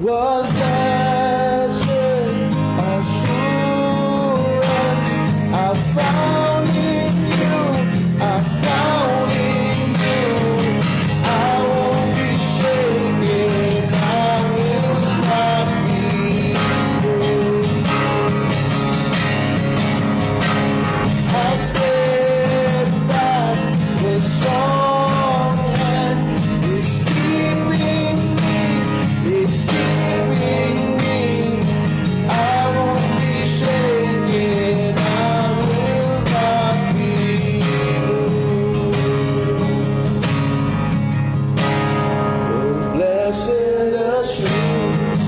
What blessed assurance I found in you, I found in you. I won't be shaken, I will not be moved. How steadfast the strong hand is keeping me, is keeping me. I won't be shaken, I will not be moved. The blessed assurance.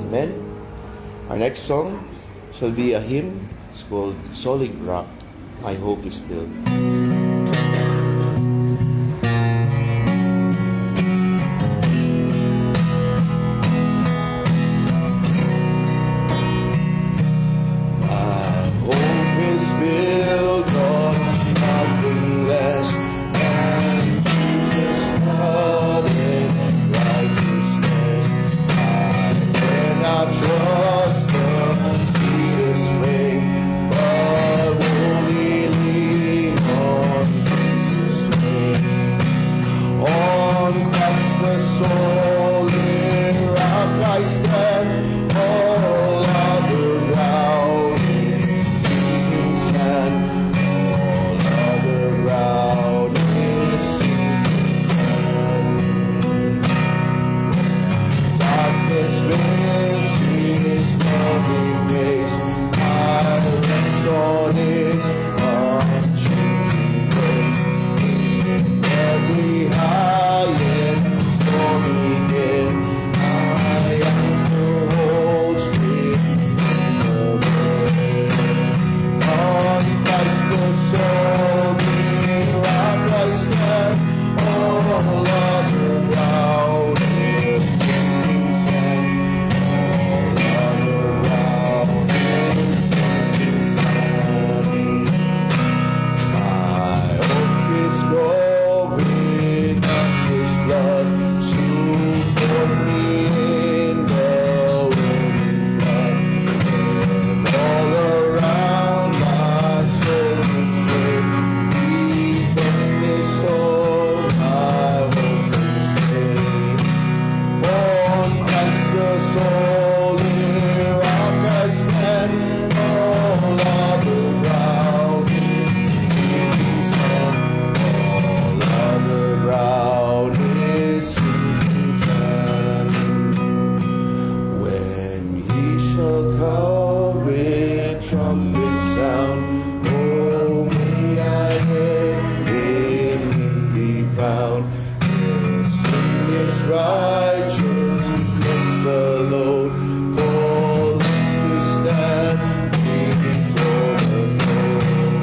Amen. Our next song shall be a hymn. It's called Solid Rock, My Hope is Built. My hope is built on nothing less than Jesus' blood and righteousness. I cannot trust the sweetest frame, but only lean on Jesus' name. On Christ the solid rock I stand, all other ground is sinking sand. All other ground is sinking sand. Darkness veils his lovely face, I rest on his unchanging grace. In every high and stormy day, my anchor holds me in the way. On Christ the solid rock I stand, all other ground is sinking sand. All other ground is sinking sand. My hope is going up his blood, soon put me in the winning flood. And all around my soul is laid, deep in this soul my hope is laid. On Christ the solid rock I stand, all other ground is sinking sand. All other ground is sinking sand. When he shall come with trumpet sound, oh, may I in him be found. Yes, in his righteousness alone, faultless to stand before the throne.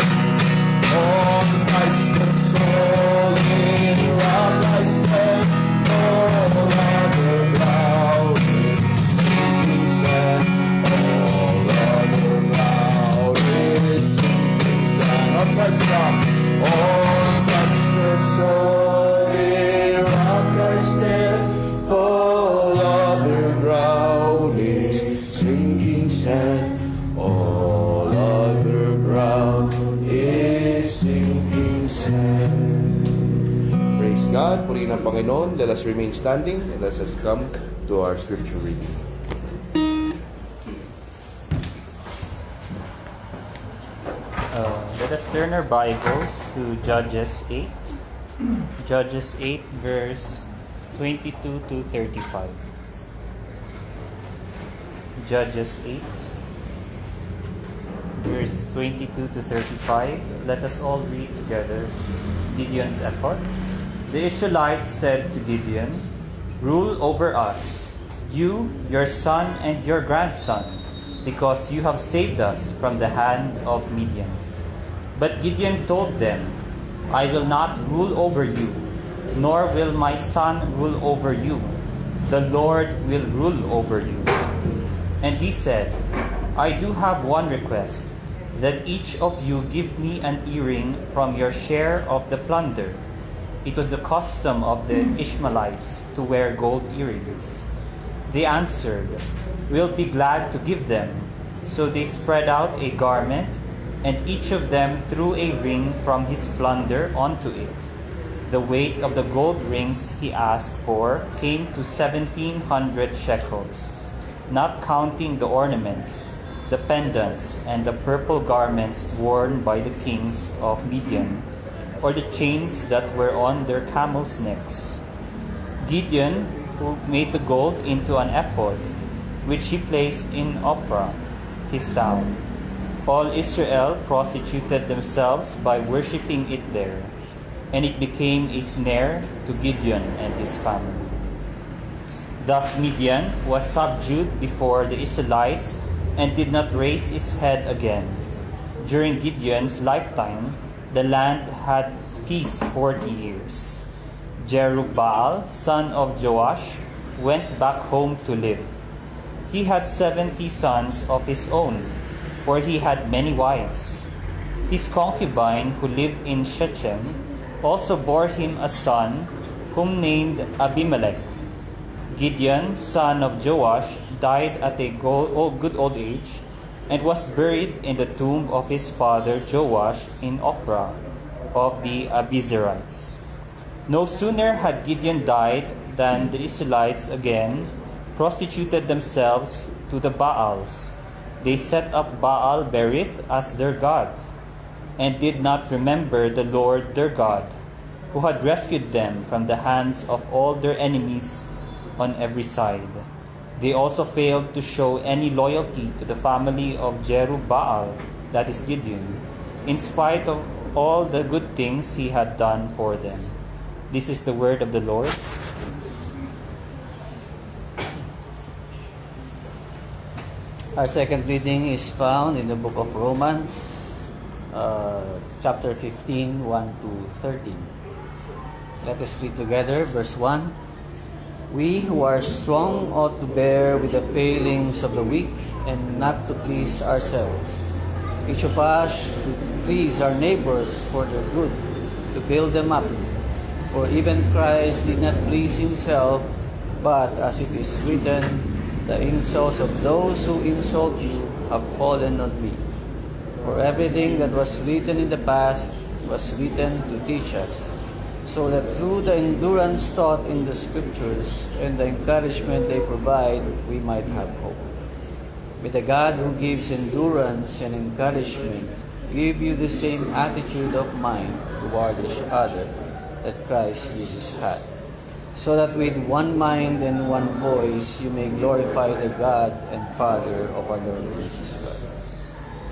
On Christ the solid rock I stand, all other ground is sinking sand. All other ground is sinking sand. On Christ the rock, on Christ the solid rock I stand, all other ground is sinking sand. All other ground is sinking sand. Praise God. Purihin ang Panginoon. Let us remain standing and let us come to our scripture reading. Let us turn our Bibles to Judges 8. Judges 8 verse 22 to 35. Judges 8 verse 22 to 35. Let us all read together Gideon's effort. The Israelites said to Gideon, "Rule over us, you, your son, and your grandson, because you have saved us from the hand of Midian." But Gideon told them, "I will not rule over you, nor will my son rule over you. The Lord will rule over you." And he said, "I do have one request, that each of you give me an earring from your share of the plunder." it was the custom of the Ishmaelites to wear gold earrings. They answered, "We'll be glad to give them." So they spread out a garment, and each of them threw a ring from his plunder onto it. The weight of the gold rings he asked for came to 1,700 shekels, not counting the ornaments, the pendants, and the purple garments worn by the kings of Midian, or the chains that were on their camels' necks. Gideon, who made the gold into an ephod, which he placed in Ophrah, his town. All Israel prostituted themselves by worshipping it there, and it became a snare to Gideon and his family. Thus Midian was subdued before the Israelites and did not raise its head again. During Gideon's lifetime, the land had peace 40 years. Jerubbaal, son of Joash, went back home to live. He had 70 sons of his own, for he had many wives. His concubine, who lived in Shechem, also bore him a son, whom named Abimelech. Gideon, son of Joash, died at a good old age, and was buried in the tomb of his father Joash in Ophrah of the Abizarites. No sooner had Gideon died than the Israelites again prostituted themselves to the Baals. They set up Baal Berith as their god, and did not remember the Lord their God, who had rescued them from the hands of all their enemies on every side. They also failed to show any loyalty to the family of Jerubbaal, that is Gideon, in spite of all the good things he had done for them. This is the word of the Lord. Our second reading is found in the book of Romans, chapter 15, 1 to 13. Let us read together verse 1. We who are strong ought to bear with the failings of the weak and not to please ourselves. Each of us should please our neighbors for their good, to build them up. For even Christ did not please himself, but as it is written, the insults of those who insult you have fallen on me. For everything that was written in the past was written to teach us, so that through the endurance taught in the Scriptures and the encouragement they provide, we might have hope. May the God who gives endurance and encouragement give you the same attitude of mind toward each other that Christ Jesus had, so that with one mind and one voice you may glorify the God and Father of our Lord Jesus Christ.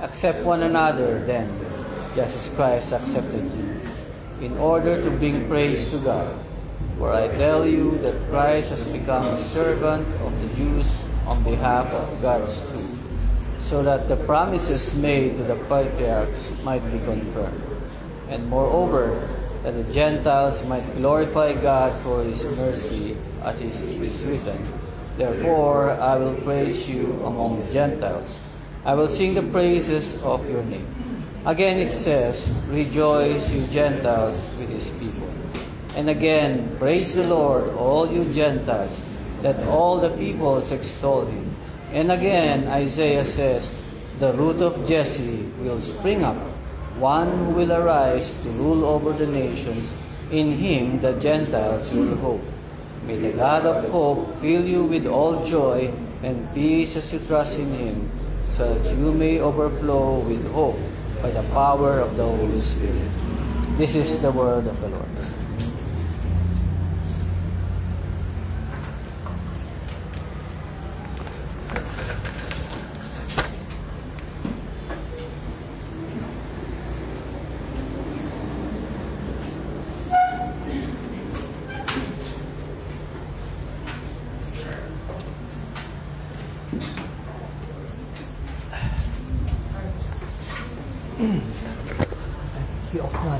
Accept one another then, just as Christ accepted you, in order to bring praise to God. For I tell you that Christ has become a servant of the Jews on behalf of God's truth, so that the promises made to the patriarchs might be confirmed, and moreover, that the Gentiles might glorify God for His mercy, as it is written, Therefore I will praise you among the Gentiles. I will sing the praises of your name. Again it says, Rejoice, you Gentiles, with His people. And again, praise the Lord, all you Gentiles. Let all the peoples extol Him. And again, Isaiah says, The root of Jesse will spring up, one who will arise to rule over the nations. In Him the Gentiles will hope. May the God of hope fill you with all joy and peace as you trust in Him, so that you may overflow with hope by the power of the Holy Spirit. This is the word of the Lord. I-off na.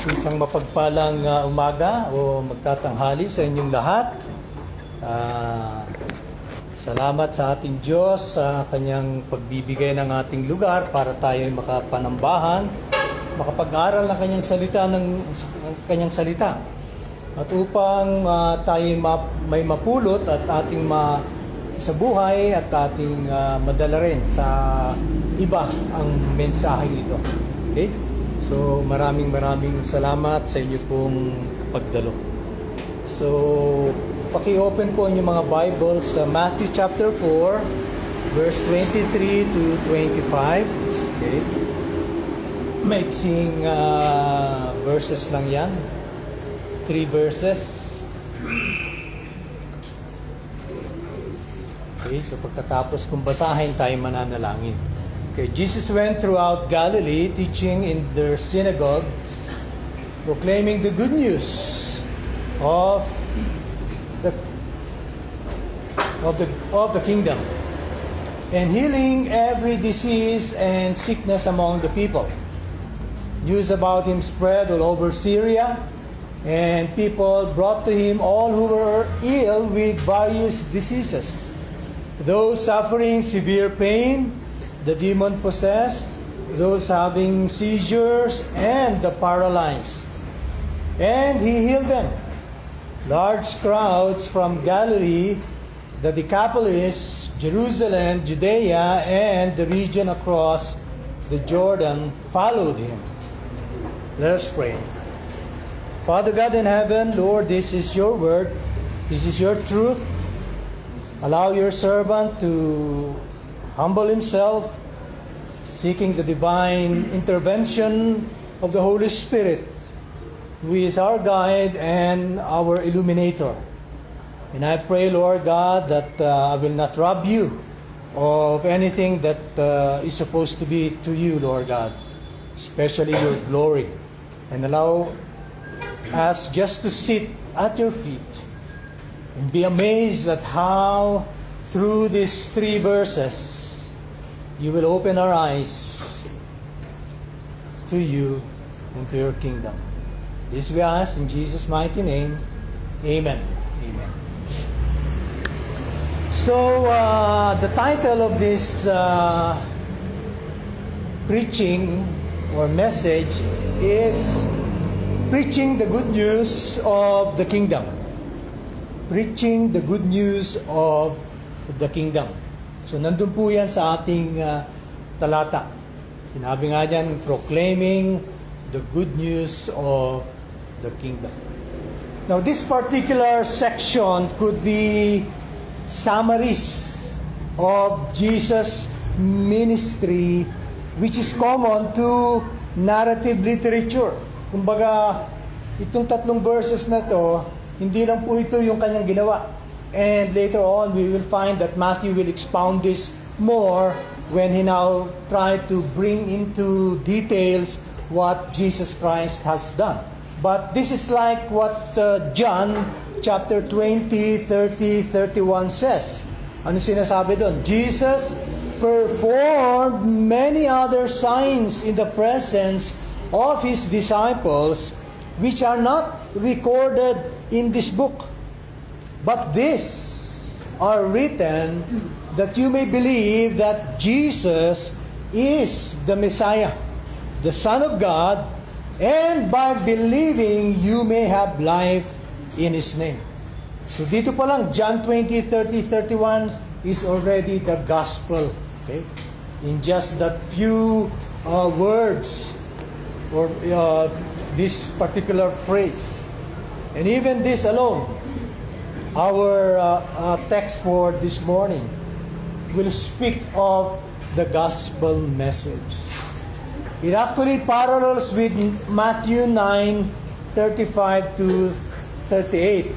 Isang mapagpalang umaga o magtatanghali sa inyong lahat. Salamat sa ating Diyos sa kanyang pagbibigay ng ating lugar para tayo makapanambahan, makapag-aral ng kanyang salita. At upang tayo may mapulot at ating sa buhay at ating madala rin sa iba ang mensahe nito. Okay? So maraming salamat sa inyo pong pagdalo. So paki-open po ang inyong mga Bibles sa Matthew chapter 4 verse 23 to 25. Okay? Maiksing verses lang yan. 3 verses. Okay, so pagkatapos kung basahin tayo mananalangin. Okay, Jesus went throughout Galilee teaching in their synagogues, proclaiming the good news of the kingdom, and healing every disease and sickness among the people. News about him spread all over Syria, and people brought to him all who were ill with various diseases, those suffering severe pain, the demon-possessed, those having seizures, and the paralyzed. And he healed them. Large crowds from Galilee, the Decapolis, Jerusalem, Judea, and the region across the Jordan followed him. Let us pray. Father God in heaven, Lord, this is your word. This is your truth. Allow your servant to humble himself, seeking the divine intervention of the Holy Spirit, who is our guide and our illuminator. And I pray, Lord God, that I will not rob you of anything that is supposed to be to you, Lord God, especially your glory. And allow us just to sit at your feet and be amazed at how through these 3 verses you will open our eyes to you and to your kingdom. This we ask in Jesus' mighty name. Amen. Amen. So, the title of this preaching or message is Preaching the Good News of the Kingdom. Preaching the Good News of the Kingdom. So, nandun po yan sa ating talata. Sinabi nga dyan, proclaiming the good news of the kingdom. Now, this particular section could be summaries of Jesus' ministry, which is common to narrative literature. Kumbaga, itong 3 verses na to, hindi lang po ito yung kanyang ginawa. And later on, we will find that Matthew will expound this more when he now tried to bring into details what Jesus Christ has done. But this is like what John chapter 20, 30, 31 says. Ano sinasabi doon? Jesus performed many other signs in the presence of his disciples, which are not recorded in this book. But these are written that you may believe that Jesus is the Messiah, the Son of God, and by believing you may have life in His name. So dito pa lang, John 20, 30, 31 is already the gospel. Okay? In just that few words or this particular phrase. And even this alone, our text for this morning will speak of the gospel message. It actually parallels with Matthew 9, 35 to 38.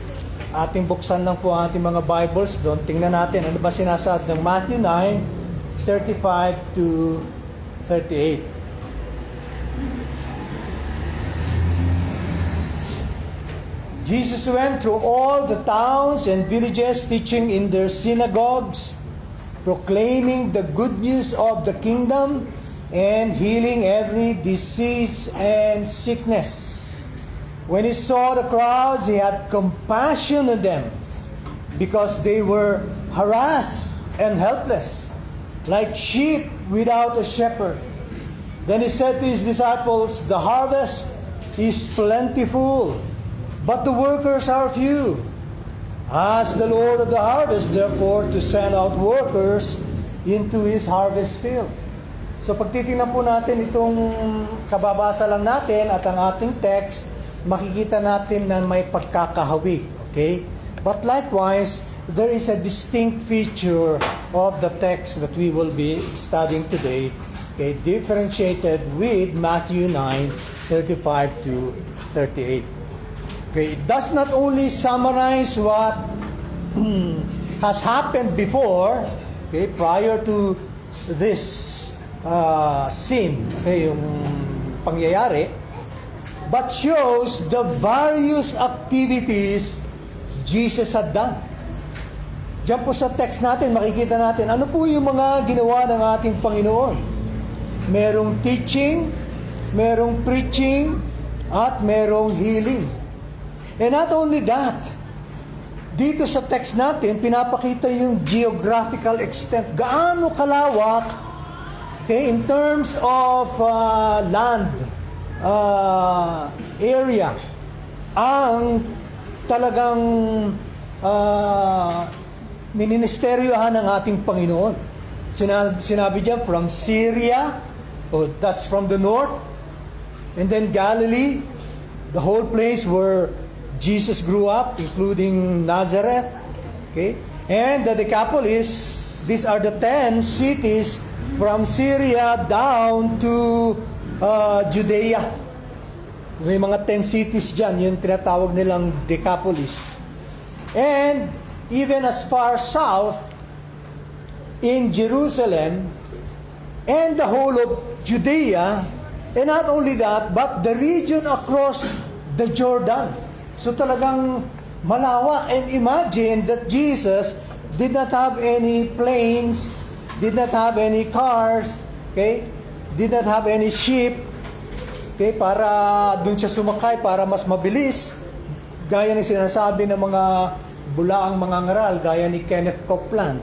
Ating buksan lang po ang ating mga Bibles doon. Tingnan natin ano ba sinasabi ng Matthew 9, 35 to 38. Jesus went through all the towns and villages, teaching in their synagogues, proclaiming the good news of the kingdom, and healing every disease and sickness. When he saw the crowds, he had compassion on them, because they were harassed and helpless, like sheep without a shepherd. Then he said to his disciples, "The harvest is plentiful, but the workers are few. Ask the Lord of the harvest, therefore, to send out workers into His harvest field." So pag titingnan po natin itong kababasa lang natin at ang ating text, makikita natin na may pagkakahawig. Okay? But likewise, there is a distinct feature of the text that we will be studying today, okay, differentiated with Matthew 9:35 to 38. Okay, it does not only summarize what has happened before, okay, prior to this sin, okay, yung pangyayari, but shows the various activities Jesus had done. Diyan po sa text natin, makikita natin ano po yung mga ginawa ng ating Panginoon. Merong teaching, merong preaching, at merong healing. And not only that, dito sa text natin, pinapakita yung geographical extent. Gaano kalawak, okay, in terms of land, area, ang talagang ministерyohan ng ating Panginoon. Sinabi diyan from Syria, that's from the north, and then Galilee, the whole place where Jesus grew up, including Nazareth, okay? And the Decapolis, these are the 10 cities from Syria down to Judea. May mga 10 cities dyan, yung tinatawag nilang Decapolis. And even as far south in Jerusalem and the whole of Judea, and not only that, but the region across the Jordan. So talagang malawak. And imagine that Jesus did not have any planes, did not have any cars, okay? Did not have any ship, okay, para dun siya sumakay para mas mabilis. Gaya ng sinasabi ng mga bulaang mga ngaral, gaya ni Kenneth Copeland.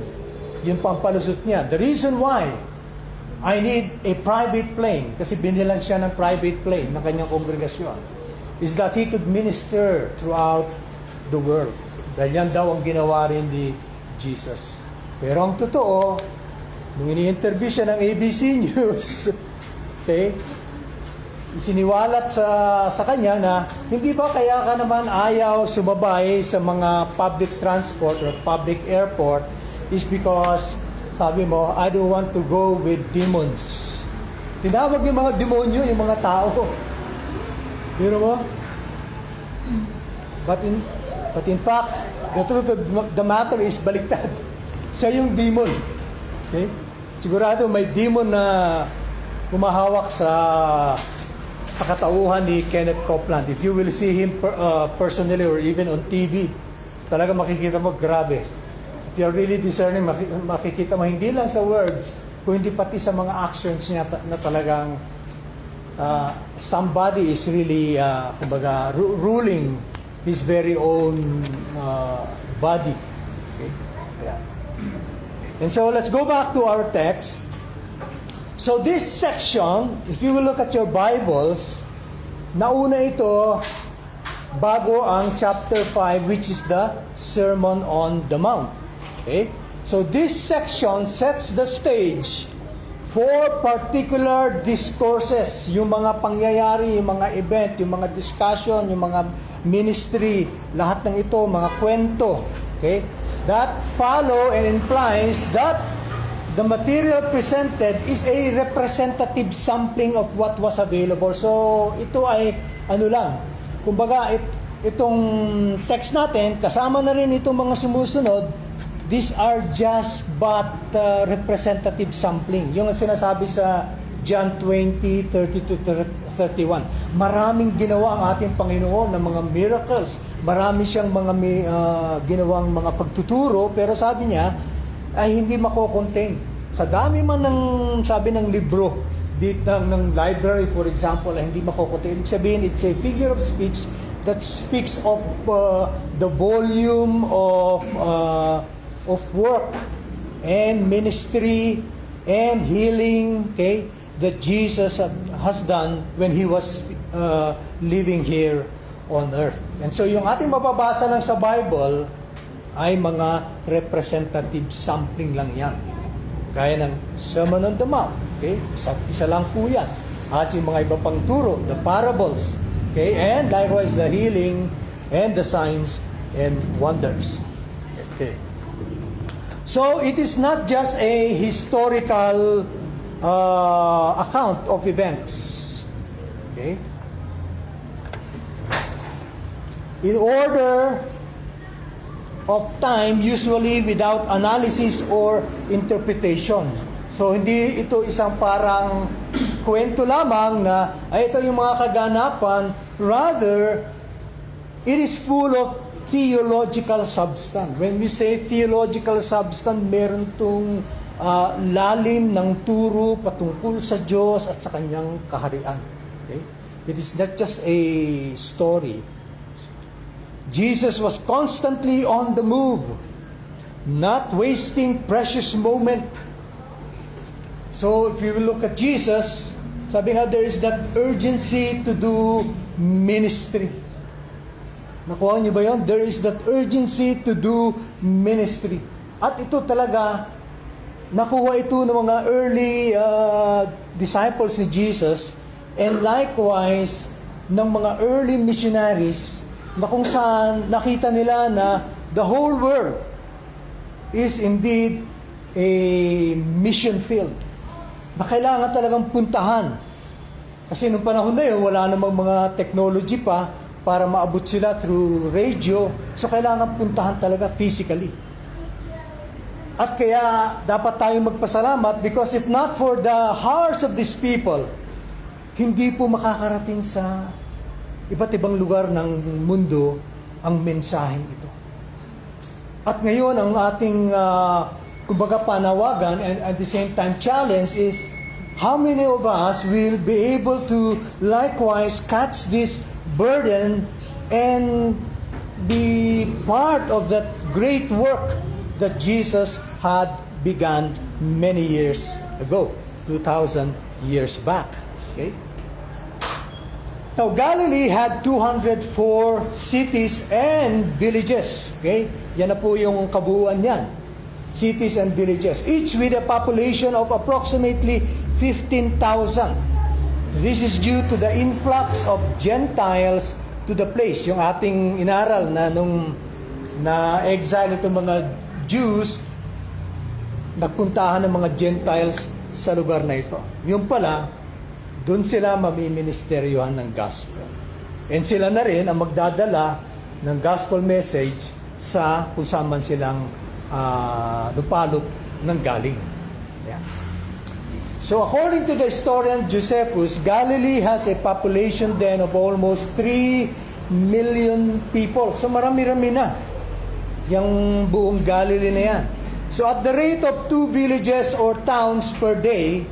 Yung pampalusot niya. The reason why I need a private plane, kasi binilan siya ng private plane ng kanyang kongregasyon, is that he could minister throughout the world. Dahil yan daw ang ginawa rin ni Jesus. Pero ang totoo, nung ini-interview siya ng ABC News, okay, isiniwalat sa kanya na, hindi ba kaya ka naman ayaw sumabay sa mga public transport or public airport is because, sabi mo, I don't want to go with demons. Tinawag yung mga demonyo, yung mga tao. You know mo? But in fact, the truth of the matter is baliktad. Siya yung demon. Okay? Sigurado may demon na humahawak sa katauhan ni Kenneth Copeland. If you will see him personally or even on TV, talaga makikita mo, grabe. If you're really discerning, makikita mo hindi lang sa words, kundi pati sa mga actions niya na talagang somebody is really kumbaga ruling his very own body. Okay? Yeah. And so let's go back to our text. So this section, if you will look at your Bibles, nauna ito bago ang chapter 5, which is the Sermon on the Mount. Okay? So this section sets the stage for particular discourses, yung mga pangyayari, yung mga event, yung mga discussion, yung mga ministry, lahat ng ito, mga kwento, okay, that follow and implies that the material presented is a representative sampling of what was available. So, ito ay, ano lang, kumbaga, itong text natin, kasama na rin itong mga sumusunod, these are just but representative sampling. Yung sinasabi sa John 20:30-31. Maraming ginawa ang ating Panginoon ng mga miracles. Marami siyang mga ginawang mga pagtuturo, pero sabi niya ay hindi mako-contain. Sa dami man ng sabi ng libro dito ng library, for example, ay hindi mako-contain. Ibig sabihin, it's a figure of speech that speaks of the volume of work and ministry and healing, okay, that Jesus has done when He was living here on earth. And so yung ating mababasa lang sa Bible ay mga representative sampling lang yan. Gaya ng Sermon on the Mount, okay? Isa lang po yan. At yung mga iba pang turo, the parables, okay? And likewise the healing and the signs and wonders. Okay. So it is not just a historical account of events. Okay? In order of time, usually without analysis or interpretation. So hindi ito isang parang kwento lamang na ay ito yung mga kaganapan, rather it is full of theological substance. When we say theological substance, meron tong lalim ng turo patungkol sa Diyos at sa kanyang kaharian. Okay? It is not just a story. Jesus was constantly on the move, not wasting precious moment. So if you look at Jesus, sabi nga, there is that urgency to do ministry. Nakuha niyo ba yun? There is that urgency to do ministry. At ito talaga, nakuha ito ng mga early disciples ni Jesus, and likewise ng mga early missionaries, na kung saan nakita nila na the whole world is indeed a mission field na kailangan talagang puntahan. Kasi nung panahon na yun, wala namang mga technology pa para maabot sila through radio. So kailangan puntahan talaga physically. At kaya dapat tayong magpasalamat, because if not for the hearts of these people, hindi po makakarating sa iba't ibang lugar ng mundo ang mensaheng ito. At ngayon, ang ating kumbaga panawagan and at the same time challenge is, how many of us will be able to likewise catch this burden and be part of that great work that Jesus had begun many years ago, 2,000 years back. Okay? Now, Galilee had 204 cities and villages. Okay? Yan na po yung kabuuan niyan. Cities and villages. Each with a population of approximately 15,000. This is due to the influx of Gentiles to the place. Yung ating inaral na nung na-exile itong mga Jews, nagpuntahan ng mga Gentiles sa lugar na ito. Yung pala, doon sila mamiministeryohan ng gospel. And sila na rin ang magdadala ng gospel message sa kung saan man silang lupalop ng galing. Yeah. So according to the historian Josephus, Galilee has a population then of almost 3 million people. So marami-rami na yung buong Galilee na yan. So at the rate of 2 villages or towns per day,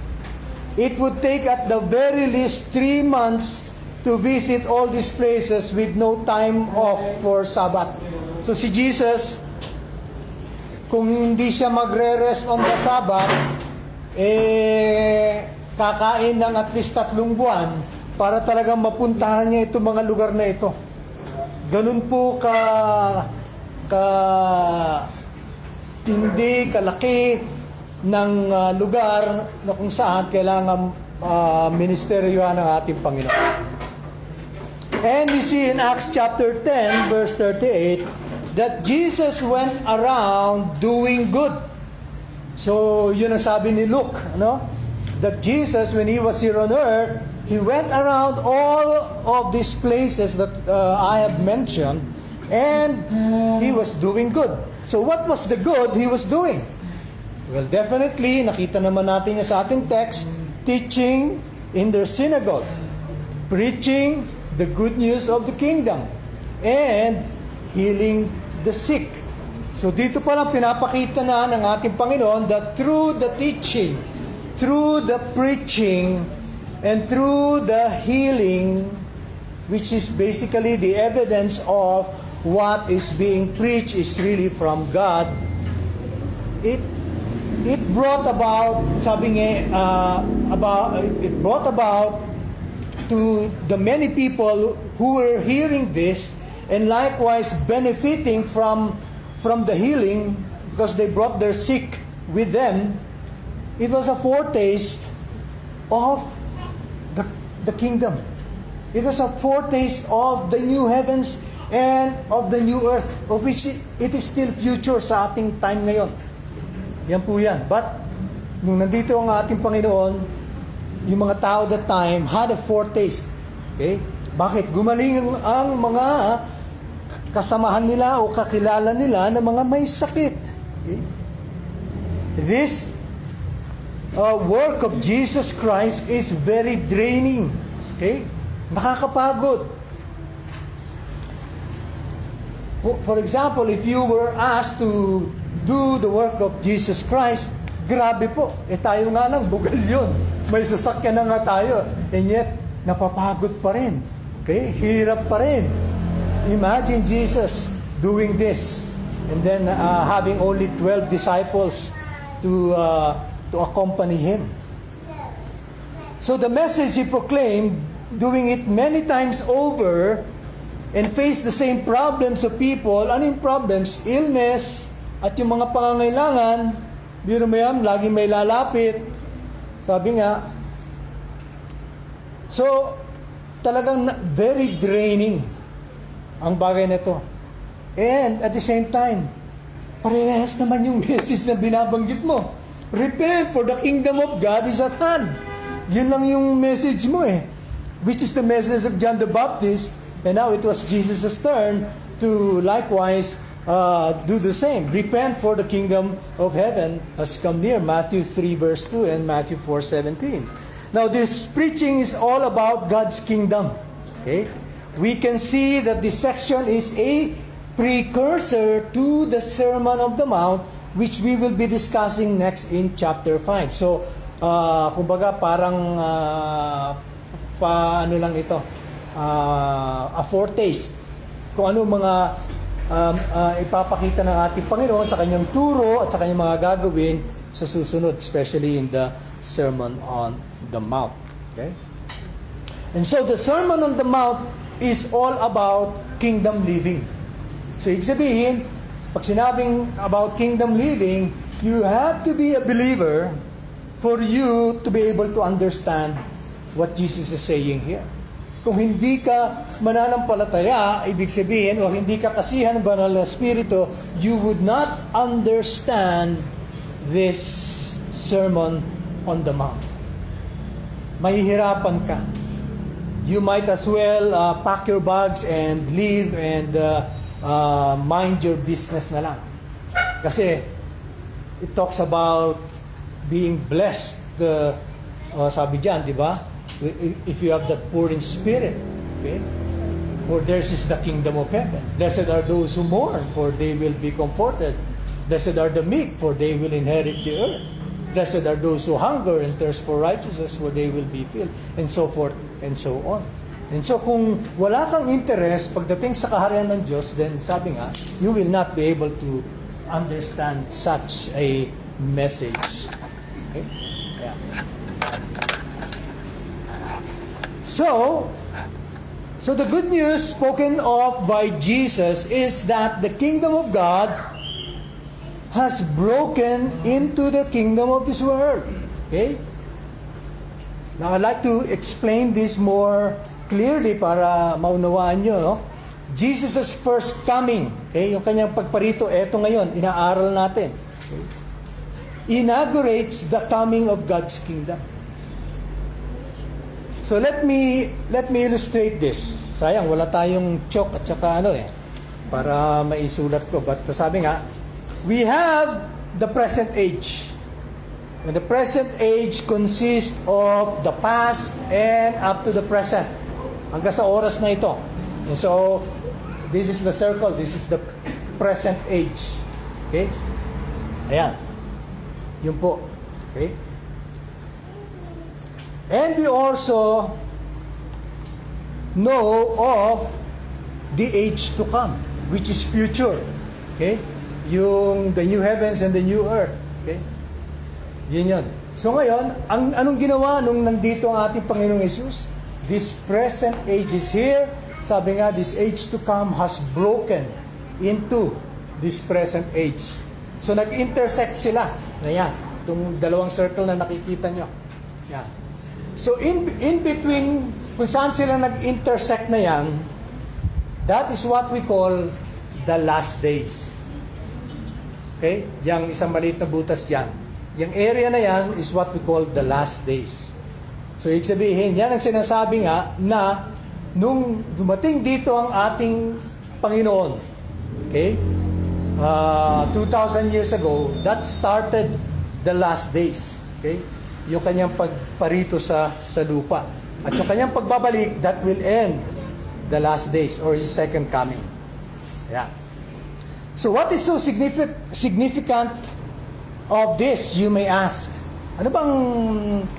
it would take at the very least 3 months to visit all these places with no time off for Sabbath. So si Jesus, kung hindi siya magre-rest on the Sabbath, kakain ng at least 3 buwan para talagang mapuntahan niya itong mga lugar na ito. Ganun po tindi, kalaki ng lugar na kung saan kailangan ministeryohan ng ating Panginoon. And we see in Acts chapter 10 verse 38 that Jesus went around doing good. So yun ang sabi ni Luke, no? That Jesus, when He was here on earth, He went around all of these places that I have mentioned, and He was doing good. So what was the good He was doing? Well, definitely, nakita naman natin sa ating text, teaching in their synagogue, preaching the good news of the kingdom, and healing the sick. So dito pa lang pinapakita na ng ating Panginoon that through the teaching, through the preaching, and through the healing, which is basically the evidence of what is being preached is really from God, it brought about, it brought about to the many people who were hearing this and likewise benefiting from the healing because they brought their sick with them. It was a foretaste of the kingdom. It was a foretaste of the new heavens and of the new earth, of which it is still future sa ating time ngayon. Yan po yan. But, nung nandito ang ating Panginoon, yung mga tao that time had a foretaste. Okay? Bakit? Gumaling ang mga kasamahan nila o kakilala nila na mga may sakit. Okay? This work of Jesus Christ is very draining. Okay? Nakakapagod. For example, if you were asked to do the work of Jesus Christ, grabe po. Tayo nga lang, bugal yun. May sasakyan na nga tayo. And yet, napapagod pa rin. Okay? Hirap pa rin. Imagine Jesus doing this. And then having only 12 disciples to accompany Him. So the message He proclaimed, doing it many times over, and face the same problems of people. Ano yung problems? Illness, at yung mga pangangailangan, biro mo yan, laging may lalapit. Sabi nga, so, talagang very draining ang bagay na ito. And at the same time, parehas naman yung message na binabanggit mo. Repent, for the kingdom of God is at hand. Yun lang yung message mo eh. Which is the message of John the Baptist. And now it was Jesus' turn to likewise do the same. Repent, for the kingdom of heaven has come near. Matthew 3 verse 2 and Matthew 4:17. Now this preaching is all about God's kingdom. Okay? We can see that this section is a precursor to the Sermon of the Mount, which we will be discussing next in chapter 5. So, kumbaga parang paano lang ito? A foretaste kung ano mga ipapakita ng ating Panginoon sa kanyang turo at sa kanyang mga gagawin sa susunod, especially in the Sermon on the Mount. Okay? And so the Sermon on the Mount is all about kingdom living. So ibig sabihin, pag sinabing about kingdom living, you have to be a believer for you to be able to understand what Jesus is saying here. Kung hindi ka mananampalataya, ibig sabihin, o hindi ka kasihan ng banal na Espiritu, you would not understand this Sermon on the Mount. Mahihirapan ka. You might as well pack your bags and leave and mind your business na lang. Kasi it talks about being blessed. Sabi diyan, di ba? If you have that poor in spirit, okay? For theirs is the kingdom of heaven. Blessed are those who mourn, for they will be comforted. Blessed are the meek, for they will inherit the earth. Blessed are those who hunger and thirst for righteousness, for they will be filled. And so forth and so on. And so kung wala kang interest pagdating sa kaharian ng Diyos, then sabi nga, you will not be able to understand such a message. Okay? Yeah. So the good news spoken of by Jesus is that the kingdom of God has broken into the kingdom of this world. Okay? Now I'd like to explain this more clearly para maunawaan nyo. No? Jesus' first coming, okay? Yung kanyang pagparito, eto ngayon, inaaral natin. Okay? Inaugurates the coming of God's kingdom. So let me illustrate this. Sayang, wala tayong chalk at saka para maisulat ko. But sabi nga, we have the present age. And the present age consists of the past and up to the present. Hanggang sa oras na ito. And so, this is the circle. This is the present age. Okay? Ayan. Yun po. Okay? And we also know of the age to come, which is future. Okay? Yung the new heavens and the new earth. Okay? Yun. So ngayon, anong ginawa nung nandito ang ating Panginoong Jesus? This present age is here. Sabi nga, this age to come has broken into this present age. So nag-intersect sila. Na yan. Itong dalawang circle na nakikita nyo. Yan. So in between, kung saan sila nag-intersect na yan, that is what we call the last days. Okay? Yang isang maliit na butas yan. Yung area na yan is what we call the last days. So, ibig sabihin, yan ang sinasabi nga na nung dumating dito ang ating Panginoon, okay? 2,000 years ago, that started the last days. Okay? Yung kanyang pagparito sa lupa. At yung kanyang pagbabalik, that will end the last days or His second coming. Yeah. So what is so significant of this, you may ask? Ano bang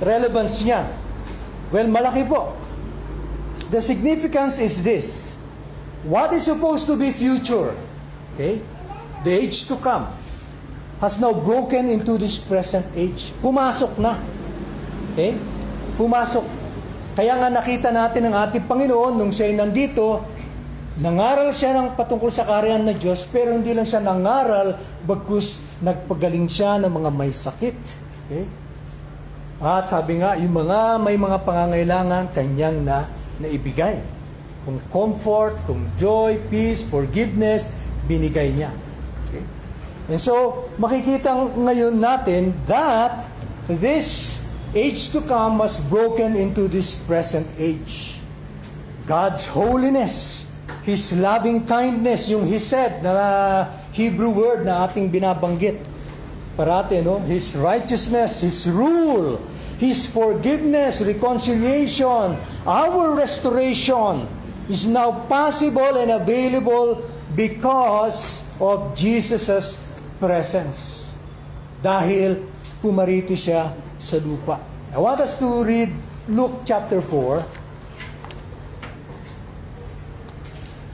relevance niya? Well, malaki po. The significance is this. What is supposed to be future, okay, the age to come, has now broken into this present age. Pumasok na. Okay? Pumasok. Kaya nga nakita natin ang ating Panginoon nung siya'y nandito, nangaral siya ng patungkol sa kaharian ng Diyos, pero hindi lang siya nangaral, bagkus nagpagaling siya ng mga may sakit. Okay? At sabi nga, yung mga may mga pangangailangan, kanyang naibigay. Kung comfort, kung joy, peace, forgiveness, binigay niya. Okay? And so, makikita ngayon natin that this age to come was broken into this present age. God's holiness, His loving kindness, yung He said na Hebrew word na ating binabanggit parati, no? His righteousness, His rule, His forgiveness, reconciliation, our restoration is now possible and available because of Jesus' presence. Dahil pumarito siya sa lupa. I want us to read Luke chapter 4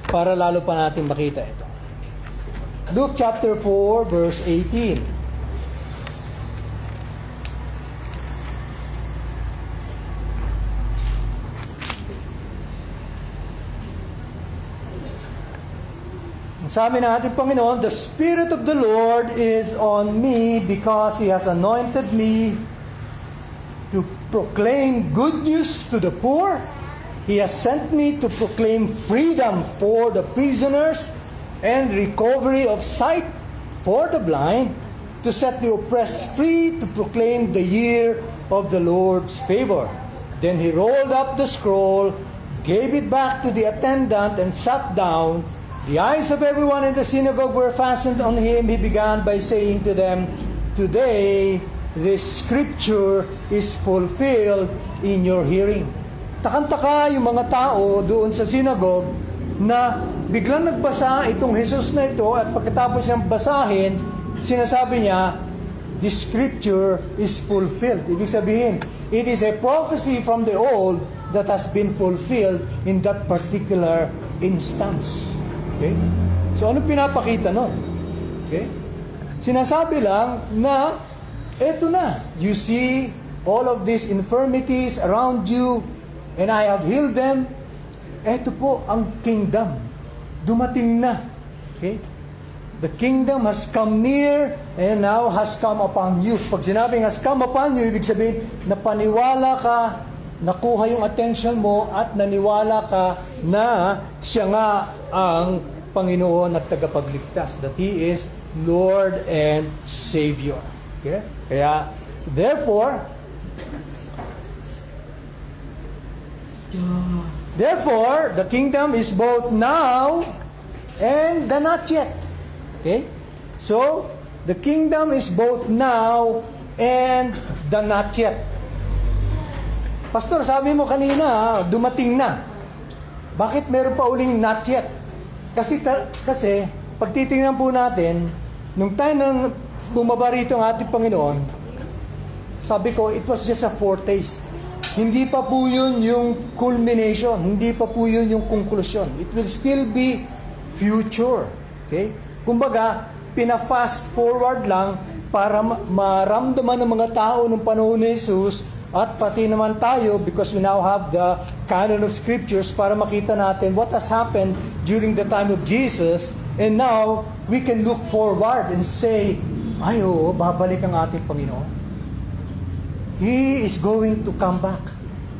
para lalo pa natin makita ito. Luke chapter 4 verse 18. Sabi ng ating Panginoon, the Spirit of the Lord is on me because He has anointed me to proclaim good news to the poor. He has sent me to proclaim freedom for the prisoners and recovery of sight for the blind, to set the oppressed free, to proclaim the year of the Lord's favor. Then He rolled up the scroll, gave it back to the attendant, and sat down. The eyes of everyone in the synagogue were fastened on Him. He began by saying to them, "Today, this scripture is fulfilled in your hearing." Takang-taka yung mga tao doon sa synagogue na biglang nagbasa itong Jesus na ito at pagkatapos niyang basahin, sinasabi niya, "This scripture is fulfilled." Ibig sabihin, it is a prophecy from the old that has been fulfilled in that particular instance. Okay? So, ano pinapakita nun? Okay? Sinasabi lang na, eto na, you see all of these infirmities around you, and I have healed them. Eto po ang kingdom. Dumating na. Okay? The kingdom has come near and now has come upon you. Pag sinabing has come upon you, ibig sabihin, napaniwala ka, nakuha yung attention mo, at naniwala ka na siya nga ang Panginoon at tagapagligtas. That He is Lord and Savior. Okay? Kaya, therefore, the kingdom is both now and the not yet. Okay? So, the kingdom is both now and the not yet. Pastor, sabi mo kanina, dumating na. Bakit meron pa uling not yet? Kasi pag titingnan po natin, nung time nang bumaba rito ang ating Panginoon, sabi ko, it was just a foretaste. Hindi pa po yun yung culmination. Hindi pa po yun yung conclusion. It will still be future. Okay? Kumbaga, pina-fast forward lang para maramdaman ng mga tao ng panahon ni Jesus at pati naman tayo, because we now have the canon of scriptures, para makita natin what has happened during the time of Jesus, and now we can look forward and say, ay oo, babalik ang ating Panginoon. He is going to come back.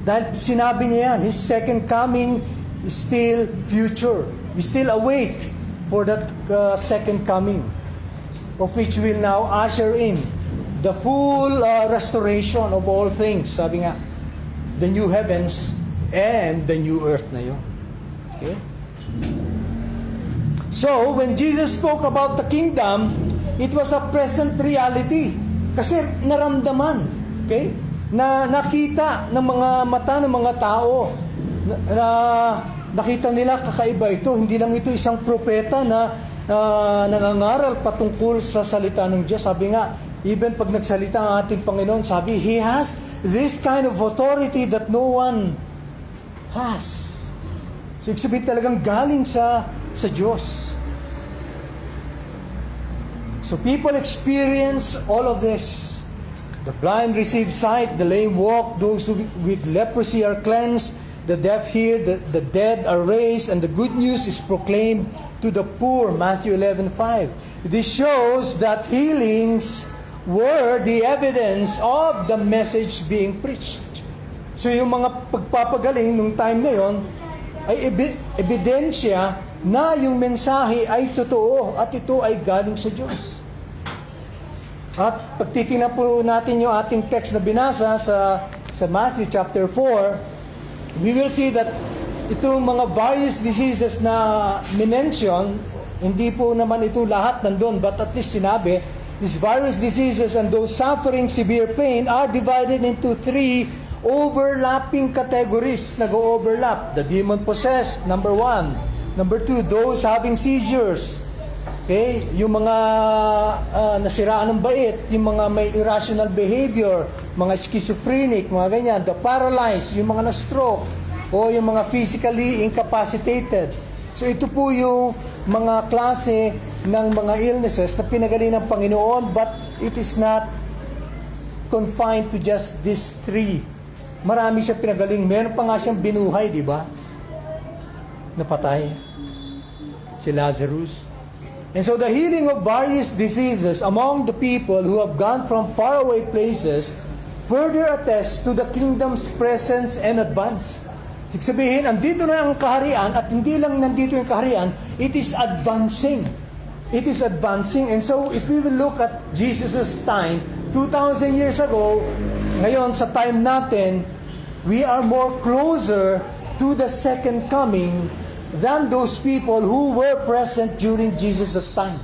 Dahil sinabi niya yan, His second coming is still future. We still await for that second coming, of which will now usher in the full restoration of all things. Sabi nga, the new heavens and the new earth na yun. Okay? So, when Jesus spoke about the kingdom, it was a present reality. Kasi naramdaman. Okay? Na nakita ng mga mata ng mga tao, na nakita nila kakaiba ito. Hindi lang ito isang propeta na nangangaral patungkol sa salita ng Diyos. Sabi nga, even pag nagsalita ang ating Panginoon, sabi, He has this kind of authority that no one has. So, ibig sabihin talagang galing sa Diyos. So, people experience all of this. The blind receive sight, the lame walk, those who with leprosy are cleansed, the deaf hear, the dead are raised, and the good news is proclaimed to the poor. Matthew 11:5. This shows that healings were the evidence of the message being preached. So yung mga pagpapagaling nung time na yon ay ebidensya na yung mensahe ay totoo at ito ay galing sa Diyos. At pag titingnan po natin yung ating text na binasa sa Matthew chapter 4, we will see that itong mga various diseases na minention, hindi po naman ito lahat nandun, but at least sinabi, these various diseases and those suffering severe pain are divided into 3 overlapping categories. Nag-overlap. The demon-possessed, number 1. Number 2, those having seizures. Okay? Yung mga nasiraan ng bait, yung mga may irrational behavior, mga schizophrenic, mga ganyan, the paralyzed, yung mga na-stroke, o yung mga physically incapacitated. So ito po yung mga klase ng mga illnesses na pinagaling ng Panginoon, but it is not confined to just these 3. Marami siya pinagaling. Meron pa nga siyang binuhay, di ba? Napatay. Si Lazarus. And so the healing of various diseases among the people who have gone from faraway places further attests to the kingdom's presence and advance. Ibig sabihin, andito na ang kaharian, at hindi lang nandito yung kaharian, it is advancing. It is advancing. And so if we will look at Jesus' time, 2,000 years ago, ngayon sa time natin, we are more closer to the second coming than those people who were present during Jesus' time.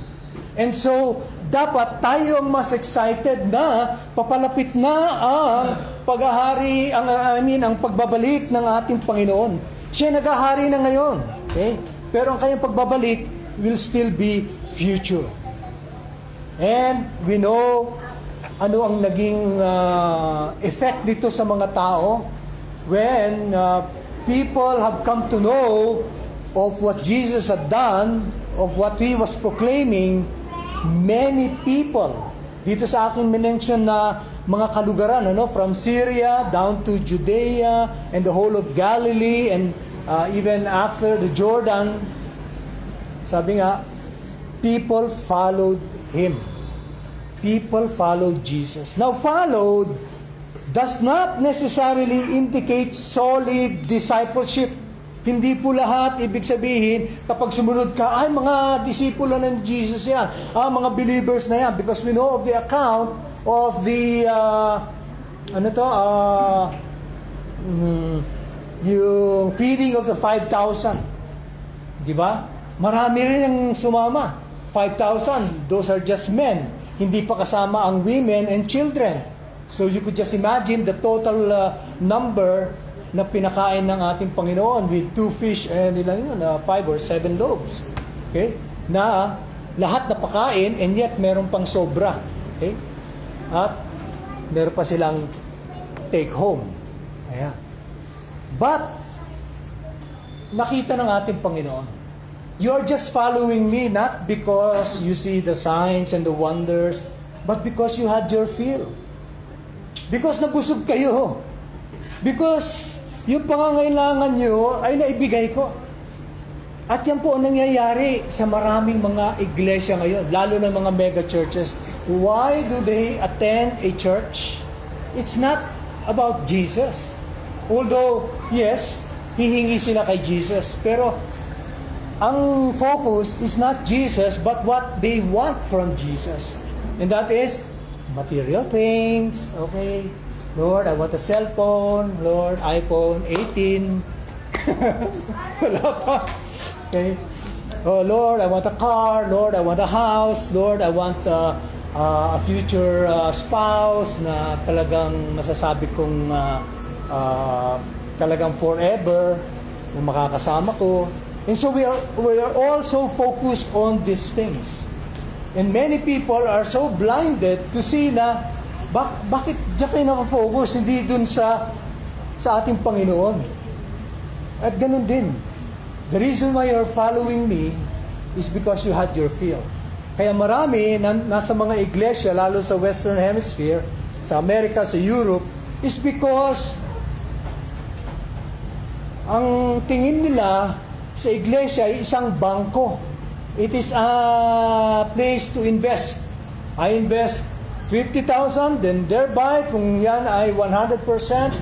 And so, dapat tayo ang mas excited na papalapit na ang paghahari, ang pagbabalik ng ating Panginoon. Siya naghahari na ngayon. Okay? Pero ang kanyang pagbabalik will still be future. And we know ano ang naging effect dito sa mga tao when people have come to know of what Jesus had done, of what He was proclaiming. Many people, dito sa akin minention na mga kalugaran, from Syria down to Judea and the whole of Galilee, and even after the Jordan, sabi nga, people followed Him. People followed Jesus. Now, followed does not necessarily indicate solid discipleship. Hindi po lahat ibig sabihin kapag sumunod ka, ay mga disipulo ng Jesus yan, mga believers na yan, because we know of the account of the yung feeding of the 5,000. Di ba? Marami rin ang sumama. 5,000, those are just men. Hindi pa kasama ang women and children. So you could just imagine the total number na pinakain ng ating Panginoon with 2 fish and 5 or 7 loaves. Okay? Na lahat napakain and yet meron pang sobra. Okay? At meron pa silang take home. Ayan. But, nakita ng ating Panginoon, you're just following me not because you see the signs and the wonders, but because you had your fill. Because nabusog kayo. Because yung pangangailangan nyo ay naibigay ko. At yan po ang nangyayari sa maraming mga iglesia ngayon, lalo na mga mega churches. Why do they attend a church? It's not about Jesus. Although, yes, hihingi sila kay Jesus. Pero, ang focus is not Jesus, but what they want from Jesus. And that is, material things, okay? Lord, I want a cell phone. Lord, iPhone 18. Wala pa. Okay? Oh, Lord, I want a car. Lord, I want a house. Lord, I want a future spouse na talagang masasabi kong talagang forever na makakasama ko. And so we are all so focused on these things. And many people are so blinded to see na bakit diyan kayo nakafocus, hindi dun sa ating Panginoon. At ganun din. The reason why you're following me is because you had your fill. Kaya marami nasa mga iglesia, lalo sa Western Hemisphere, sa Amerika, sa Europe, is because ang tingin nila sa iglesia ay isang bangko. It is a place to invest. I invest 50,000, then thereby, kung yan ay 100%,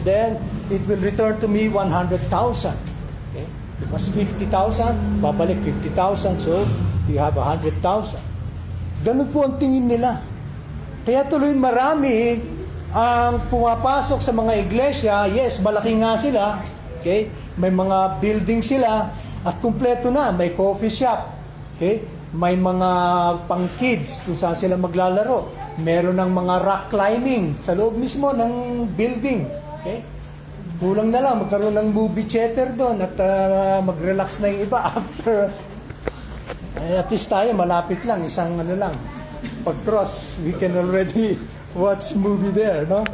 then it will return to me 100,000. Okay? Because 50,000, babalik 50,000, so you have 100,000. Ganun po ang tingin nila. Kaya tuloy marami ang pumapasok sa mga iglesia. Yes, malaki nga sila. Okay? May mga building sila at kumpleto na. May coffee shop. Okay? May mga pang kids kung saan sila maglalaro. Meron ng mga rock climbing sa loob mismo ng building. Okay? Kulang na lang magkaroon ng movie theater doon at mag-relax na yung iba after. At least tayo malapit lang, isang ano lang. Pag-cross, we can already watch movie there, no?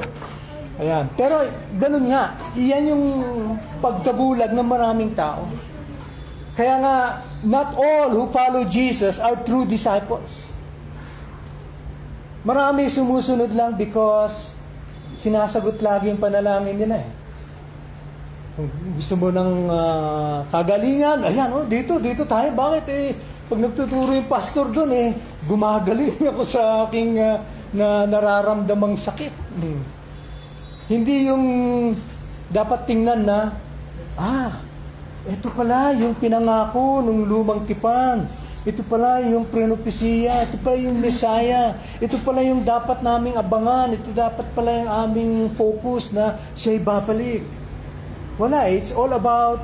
Ayan. Pero ganun nga, iyan yung pagkabulag ng maraming tao. Kaya nga, not all who follow Jesus are true disciples. Marami sumusunod lang because sinasagot lagi yung panalangin nila eh. Kung gusto mo ng kagalingan, ayan, dito tayo. Bakit eh? Pag nagtuturo yung pastor doon eh, gumagaling ako sa aking na nararamdamang sakit. Hindi yung dapat tingnan na, ito pala yung pinangako ng lumang tipan. Ito pala yung prenopesiya. Ito pala yung Messiah. Ito pala yung dapat naming abangan. Ito dapat pala yung aming focus na siya'y babalik. Wala, it's all about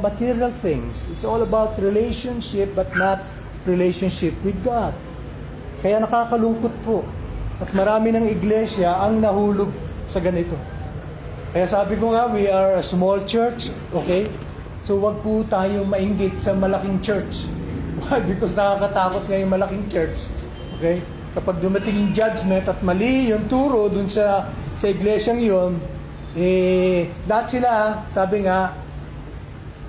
material things. It's all about relationship but not relationship with God. Kaya nakakalungkot po. At marami ng iglesia ang nahulog sa ganito. Kaya sabi ko nga, we are a small church, okay? So wag po tayo mainggit sa malaking church. Why? Because nakakatakot nga yung malaking church. Okay? Kapag dumating yung judgment at mali yung turo dun sa iglesyang yun, lahat sila, sabi nga,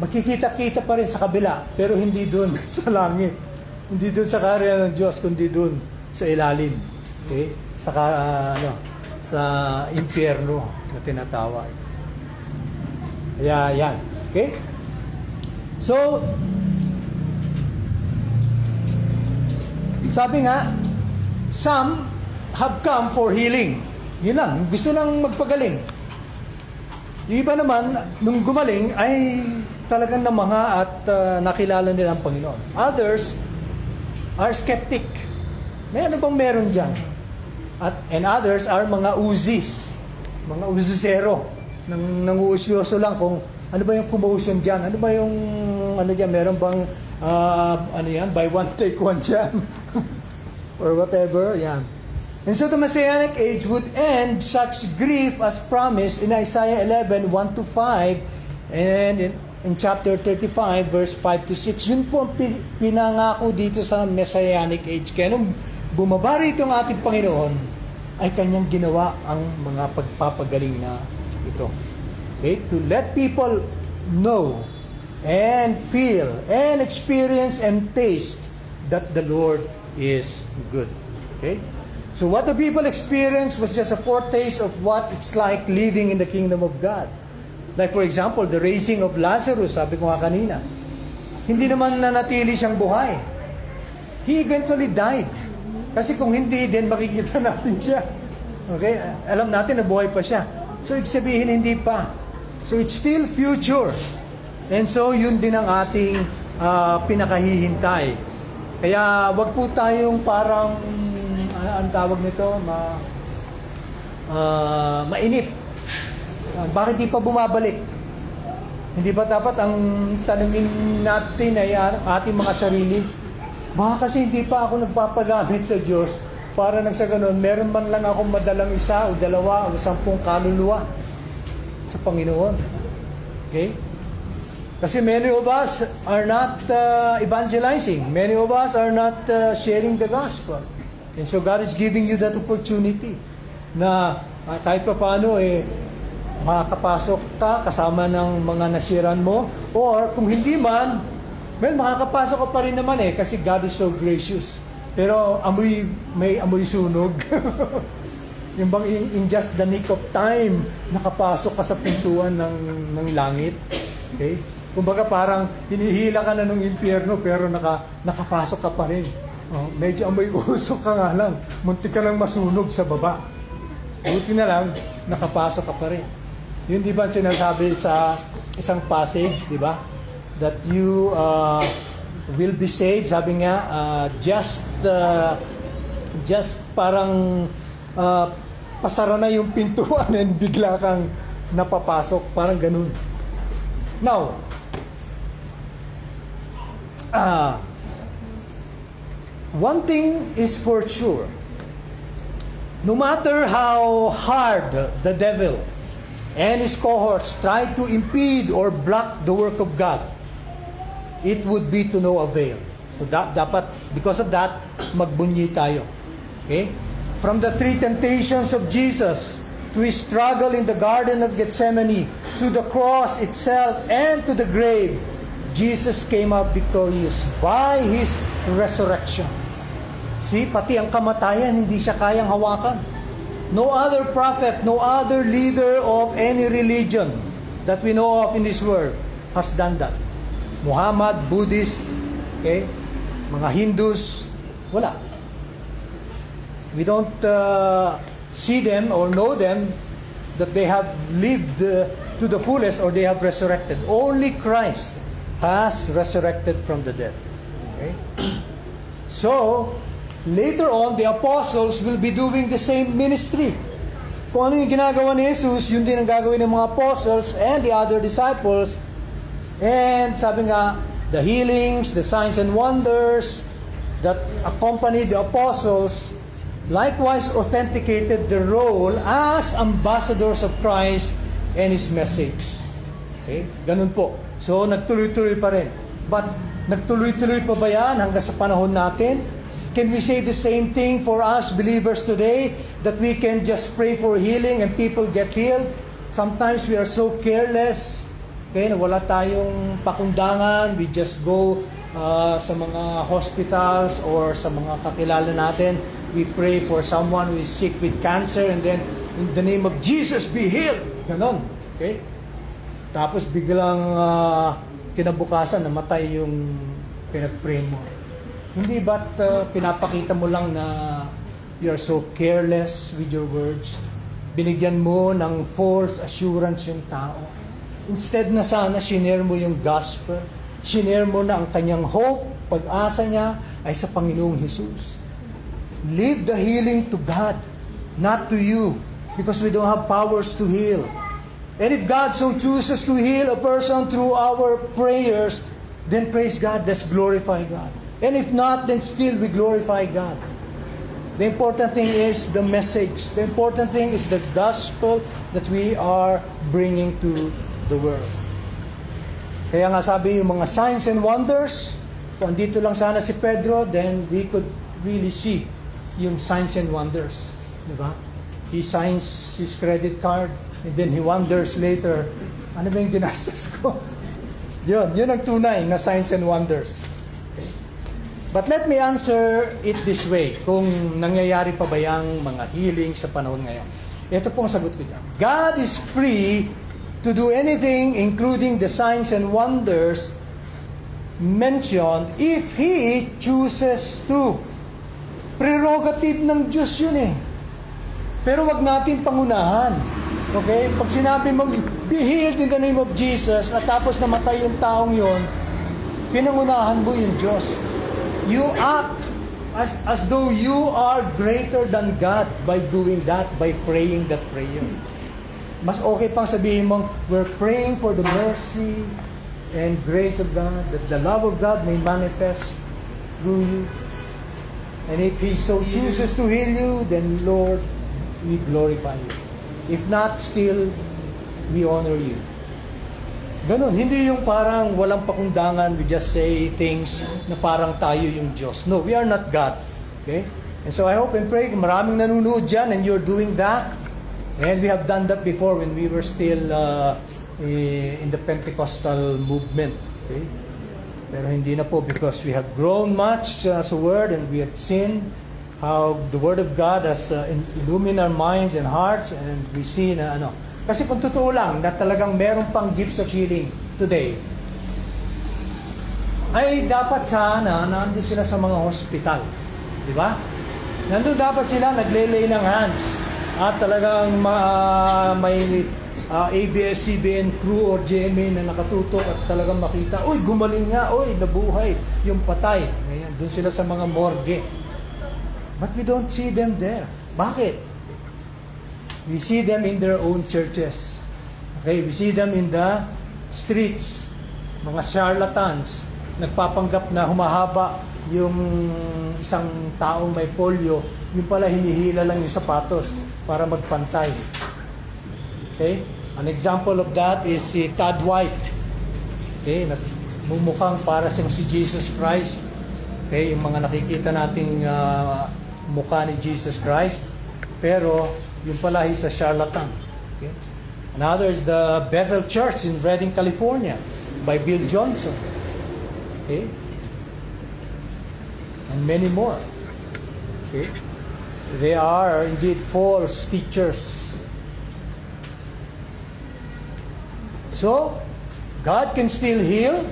makikita-kita pa rin sa kabila, pero hindi dun sa langit. Hindi dun sa kaharian ng Diyos, kundi dun sa ilalim. Okay? Sa impyerno na tinatawag. Kaya yan. Okay? So, sabi nga, some have come for healing. Yun lang, gusto lang magpagaling. Yung iba naman, nung gumaling, ay talagang namanga at nakilala nila ang Panginoon. Others are skeptic. May ano bang meron dyan? And others are mga uzis, mga uzisero, nanguusyoso lang kung ano ba yung commotion dyan, ano ba yung ano dyan, meron bang buy one take one dyan or whatever, yan. And so the Messianic age would end such grief as promised in Isaiah 11, 1-5, and in chapter 35, verse 5-6. Yun po ang pinangako dito sa Messianic age. Kaya nung bumaba rito ang ating Panginoon, ay kanyang ginawa ang mga pagpapagaling na ito. Okay? To let people know and feel and experience and taste that the Lord is good. Okay? So what the people experienced was just a foretaste of what it's like living in the kingdom of God. Like for example, the raising of Lazarus, sabi ko nga kanina. Hindi naman nanatili siyang buhay. He eventually died. Kasi kung hindi, then makikita natin siya. Okay? Alam natin na buhay pa siya. So, ibig sabihin, hindi pa. So, it's still future. And so, yun din ang ating pinakahihintay. Kaya, wag po tayong parang, ang tawag nito, mainip. Bakit di pa bumabalik? Hindi ba dapat ang tanungin natin ay ating mga sarili? Baka kasi hindi pa ako nagpapagamit sa Diyos para nang sa ganun, meron man lang akong madalang isa o dalawa o 10 kaluluwa sa Panginoon. Okay? Kasi many of us are not evangelizing. Many of us are not sharing the gospel. And so God is giving you that opportunity na kahit pa paano makakapasok ka kasama ng mga nasiran mo, or kung hindi man, makakapasok ka pa rin naman kasi God is so gracious. Pero may amoy sunog. Yung bang in just the nick of time, nakapasok ka sa pintuan ng langit. Okay? Kumbaga parang hinihila ka na ng impyerno pero nakapasok ka pa rin. Medyo amoy usok ka nga lang. Muntik ka lang masunog sa baba. Buti na lang, nakapasok ka pa rin. Yun di ba sinasabi sa isang passage, di ba? That you will be saved, sabi nga, just parang pasara na yung pintuan and bigla kang napapasok, parang ganun. Now, one thing is for sure, no matter how hard the devil and his cohorts try to impede or block the work of God, it would be to no avail. So dapat, because of that, magbunyi tayo. Okay? From the 3 temptations of Jesus, to his struggle in the Garden of Gethsemane, to the cross itself, and to the grave, Jesus came out victorious by his resurrection. See, pati ang kamatayan, hindi siya kayang hawakan. No other prophet, no other leader of any religion that we know of in this world has done that. Muhammad, Buddhist, okay, mga Hindus, wala. We don't see them or know them that they have lived to the fullest or they have resurrected. Only Christ has resurrected from the dead. Okay? So, later on, the apostles will be doing the same ministry. Kung ano yung ginagawa ni Jesus, yun din ang gagawin ng mga apostles and the other disciples. And sabi nga, the healings, the signs and wonders that accompanied the apostles likewise authenticated the role as ambassadors of Christ and His message. Okay? Ganun po. So, nagtuloy-tuloy pa rin. But, nagtuloy-tuloy pa ba yan hanggang sa panahon natin? Can we say the same thing for us believers today? That we can just pray for healing and people get healed? Sometimes we are so careless. Okay, wala tayong pakundangan. We just go sa mga hospitals or sa mga kakilala natin. We pray for someone who is sick with cancer and then, in the name of Jesus, be healed. Ganon. Okay? Tapos biglang kinabukasan, namatay yung pinag-pray mo. Hindi ba't pinapakita mo lang na you are so careless with your words? Binigyan mo ng false assurance yung tao. Instead na sana, shinare mo yung gospel. Shinare mo na ang kanyang hope, pag-asa niya ay sa Panginoong Jesus. Leave the healing to God, not to you, because we don't have powers to heal. And if God so chooses to heal a person through our prayers, then praise God, let's glorify God. And if not, then still we glorify God. The important thing is the message. The important thing is the gospel that we are bringing to the world. Kaya nga sabi yung mga signs and wonders, kung andito lang sana si Pedro, then we could really see yung signs and wonders. Diba? He signs his credit card, And then he wonders later, ano ba yung ginastos ko? Yun ang tunay na signs and wonders. Okay. But let me answer it this way, kung nangyayari pa ba yung mga healing sa panahon ngayon. Ito po ang sagot ko dyan. God is free to do anything, including the signs and wonders mentioned, if He chooses to. Prerogative ng Diyos yun eh. Pero wag natin pangunahan. Okay? Pag sinabi mo, be healed in the name of Jesus, at tapos namatay yung taong yon, pinangunahan mo yung Diyos. You act as though you are greater than God by doing that, by praying that prayer. Mas okay pang sabihin mo, we're praying for the mercy and grace of God, that the love of God may manifest through you. And if He so chooses to heal you, then Lord, we glorify you. If not, still, we honor you. Ganon. Hindi yung parang walang pakundangan, we just say things na parang tayo yung Diyos. No, we are not God. Okay? And so I hope and pray, maraming nanonood dyan and you're doing that. And we have done that before when we were still in the Pentecostal movement. Okay? Pero hindi na po, because we have grown much as a Word and we have seen how the Word of God has illumined our minds and hearts, and we see na ano. Kasi kung totoo lang na talagang meron pang gifts of healing today, ay dapat sana nandun sila sa mga hospital. Di ba? Nandun dapat sila naglelay ng hands. At talagang may ABS-CBN crew or GMA na nakatutok at talagang makita, uy, gumaling nga, uy, nabuhay yung patay. Ngayon, dun sila sa mga morgue. But we don't see them there. Bakit? We see them in their own churches. Okay, we see them in the streets. Mga charlatans, nagpapanggap na humahaba yung isang taong may polio, yung pala hinihila lang yung sapatos para magpantay. Okay? An example of that is si Todd White. Okay, nagmumukhang para siyang si Jesus Christ. Okay, yung mga nakikita nating mukha ni Jesus Christ. Pero yung pala he's a charlatan. Okay? Another is the Bethel Church in Redding, California by Bill Johnson. Okay? And many more. Okay? They are indeed false teachers. So, God can still heal,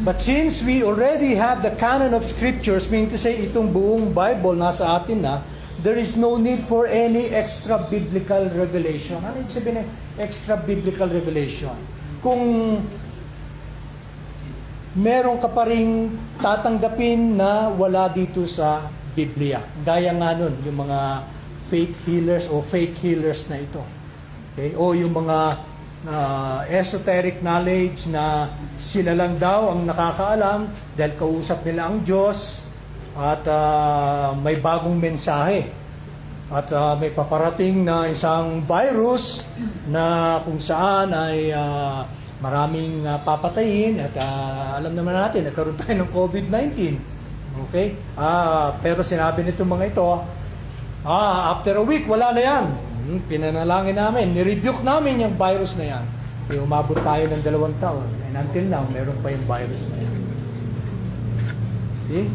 but since we already have the canon of scriptures, meaning to say itong buong Bible nasa atin na, there is no need for any extra biblical revelation. Ano yung sabihin ng extra biblical revelation? Kung meron ka pa rin tatanggapin na wala dito sa Biblia. Gaya nga nun, yung mga fake healers o fake healers na ito. Okay? O yung mga esoteric knowledge na sila lang daw ang nakakaalam dahil kausap nila ang Diyos at may bagong mensahe at may paparating na isang virus na kung saan ay maraming papatayin at alam naman natin nagkaroon tayo ng COVID-19. Okay? Pero sinabi nito mga ito, after a week wala na yan. Pinanalangin namin, nirebuke namin yung virus na yan. Umabot tayo ng 2 taon. And until now, meron pa yung virus na yan. See?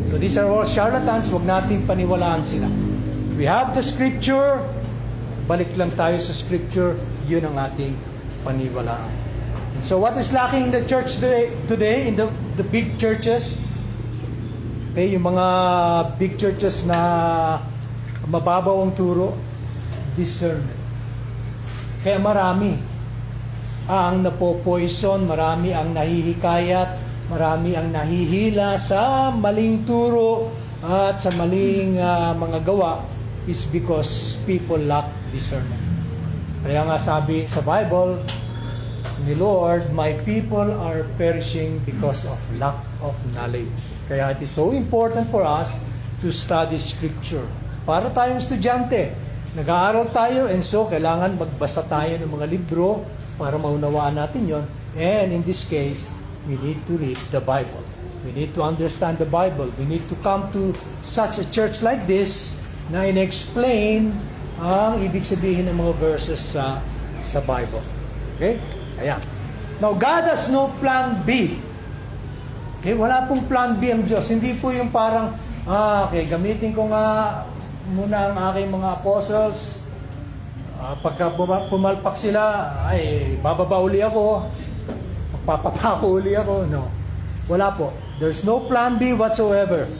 So these are all charlatans, wag natin paniwalaan sila. We have the scripture, balik lang tayo sa scripture, yun ang ating paniwalaan. And so what is lacking in the church today in the big churches? Okay, yung mga big churches na mababaw ang turo, discernment. Kaya marami ang napopoison, marami ang nahihikayat, marami ang nahihila sa maling turo at sa maling mga gawa is because people lack discernment. Kaya nga sabi sa Bible ni Lord, my people are perishing because of lack of knowledge. Kaya it is so important for us to study Scripture. Para tayong estudyante, nag-aaral tayo and so kailangan magbasa tayo ng mga libro para maunawaan natin yon. And in this case, we need to read the Bible. We need to understand the Bible. We need to come to such a church like this na in-explain ang ibig sabihin ng mga verses sa Bible. Okay? Ayan. Now, God has no plan B. Okay? Wala pong plan B ang Diyos. Hindi po yung parang, okay, gamitin ko nga muna ang aking mga apostles. Pagka pumalpak sila, ay, bababa uli ako. Magpapapako uli ako. No. Wala po. There's no plan B whatsoever.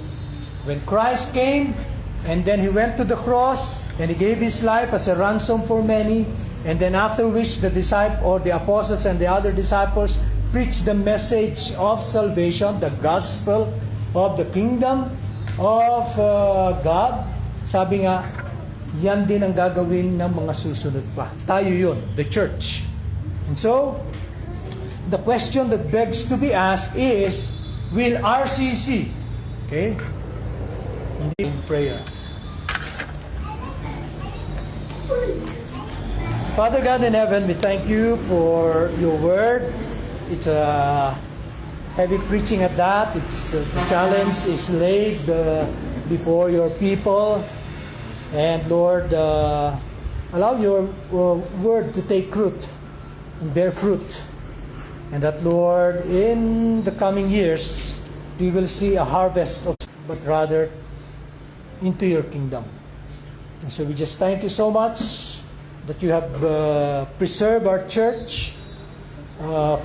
When Christ came, and then He went to the cross, and He gave His life as a ransom for many, and then after which the disciples, or the apostles and the other disciples, preached the message of salvation, the gospel of the kingdom of God. Sabi nga, yan din ang gagawin ng mga susunod pa. Tayo yun, the church. And so, the question that begs to be asked is, will RCC, okay, in prayer. Father God in heaven, we thank you for your word. It's a heavy preaching at that. It's the challenge is laid before your people. And Lord, allow your word to take root and bear fruit. And that, Lord, in the coming years, we will see a harvest of, but rather into your kingdom. And so we just thank you so much that you have preserved our church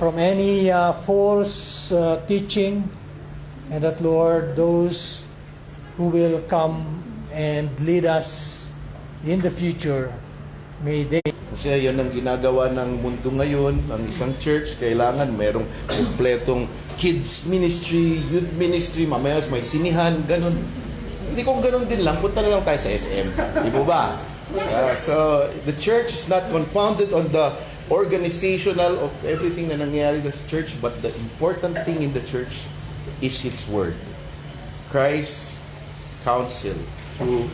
from any false teaching, and that, Lord, those who will come and lead us in the future, may they. Kasi yun ang ginagawa ng mundo ngayon, ang isang church, kailangan merong kompletong kids ministry, youth ministry, mamaya may sinihan, ganun. Hindi kung ganun din lang, punta na lang tayo sa SM. Di ba ba? So, the church is not confounded on the organizational of everything na nangyayari sa church, but the important thing in the church is its word. Christ's counsel through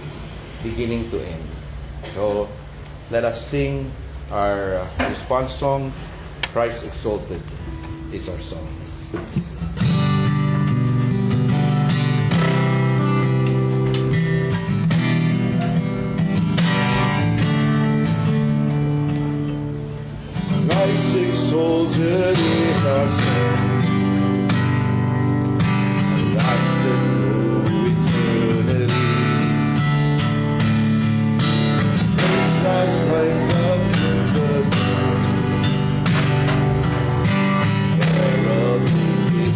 beginning to end. So, let us sing our response song, Christ Exalted is our song. Christ exalted is our song. Like the new eternity. His Christ lights up the dawn. Whereof His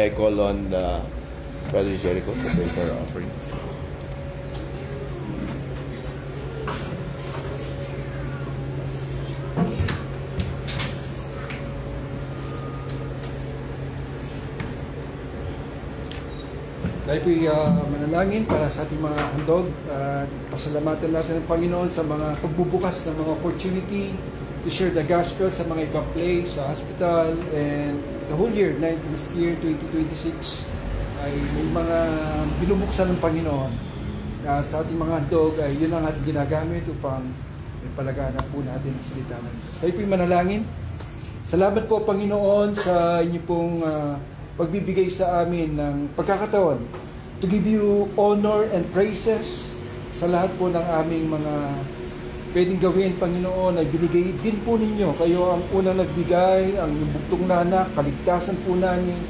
I call on Brother Jericho to pray for our offering. Tayo po'y manalangin para sa ating mga handog at pasalamatan natin ang Panginoon sa mga pagbubukas ng mga opportunity to share the gospel sa mga ibang place, sa hospital, and the whole year, this year 2026, ay may mga binubuksan ng Panginoon sa ating mga handog ay yun ang ating ginagamit upang ipalaganap po natin ang salita ng Diyos. Tayo po'y manalangin. Salamat po Panginoon sa inyo pong pagbibigay sa amin ng pagkakataon to give you honor and praises sa lahat po ng aming mga pwedeng gawin, Panginoon, ay binigay din po ninyo. Kayo ang unang nagbigay, ang bugtong na anak, kaligtasan po namin.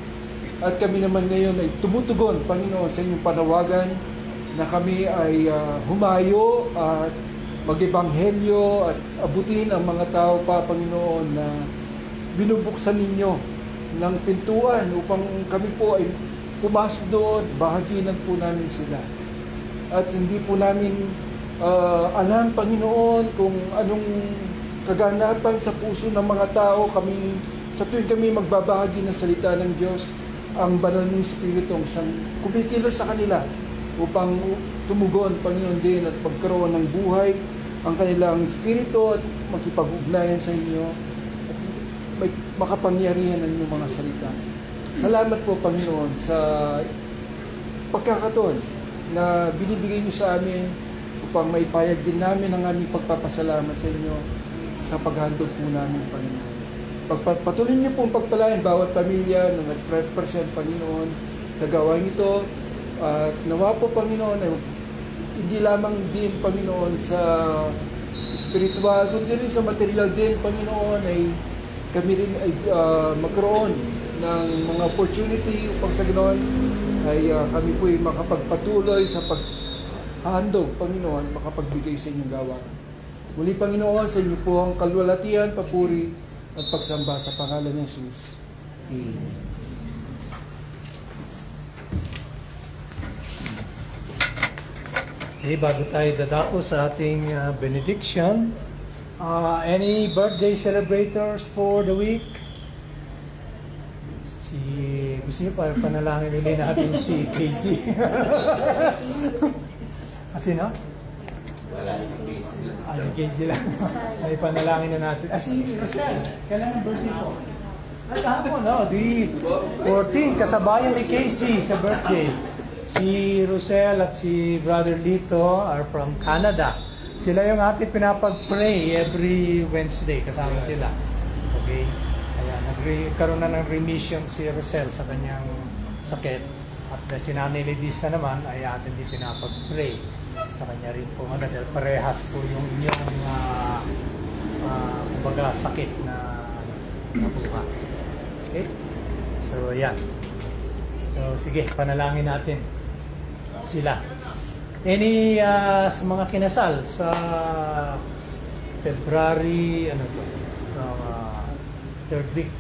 At kami naman ngayon ay tumutugon, Panginoon, sa inyong panawagan na kami ay humayo at mag-ebanghelyo at abutin ang mga tao pa, Panginoon, na binubuksan ninyo ng pintuan upang kami po ay pumasok doon, bahaginan po namin sila. At hindi po namin alam, Panginoon, kung anong kaganapan sa puso ng mga tao sa tuwing kami magbabahagi ng salita ng Diyos, ang banal ng Espiritu ang kumikilos sa kanila upang tumugon, Panginoon, din at pagkaroon ng buhay ang kanilang Espiritu at makipag-ugnayan sa inyo. May makapangyarihan ng inyong mga salita. Salamat po, Panginoon, sa pagkakataon na binibigay niyo sa amin upang maipayag din namin ang aming pagpapasalamat sa inyo sa paghandog po namin, Panginoon. Patuloy niyo pong pagpalain bawat pamilya na nag-represent, Panginoon, sa gawain ito. At nawa po, Panginoon, ay hindi lamang din, Panginoon, sa spiritual, kundi rin sa material din, Panginoon, ay kami rin ay magkaroon ng mga opportunity upang sa ganoon ay kami po ay makapagpatuloy sa paghandog, Panginoon, makapagbigay sa inyong gawain. Muli, Panginoon, sa inyo po ang kalwalatian, papuri at pagsamba sa pangalan ng Jesus. Amen. Okay, bago tayo dadako sa ating benediction, any birthday celebrators for the week? Gusto niyo para panalangin ulit natin si Casey? Kasi no? Si Casey lang. Ay panalangin na natin. Si Rochelle, kailan ang birthday ko? Ay kahapon, no? Di 14, kasabayan ni Casey sa birthday. Si Rochelle at si Brother Lito are from Canada. Sila yung ating pinapag-pray every Wednesday, kasama sila. Okay? Kaya nagkaroon na ng remission si Rosel sa kanyang sakit. At si Nanay Lidis na naman ay atin din pinapag-pray sa kanya rin po. Dahil parehas po yung inyong kumbaga sakit na nabuha. Okay? So, yan. So, sige, panalangin natin sila. Any sa mga kinasal sa February, third week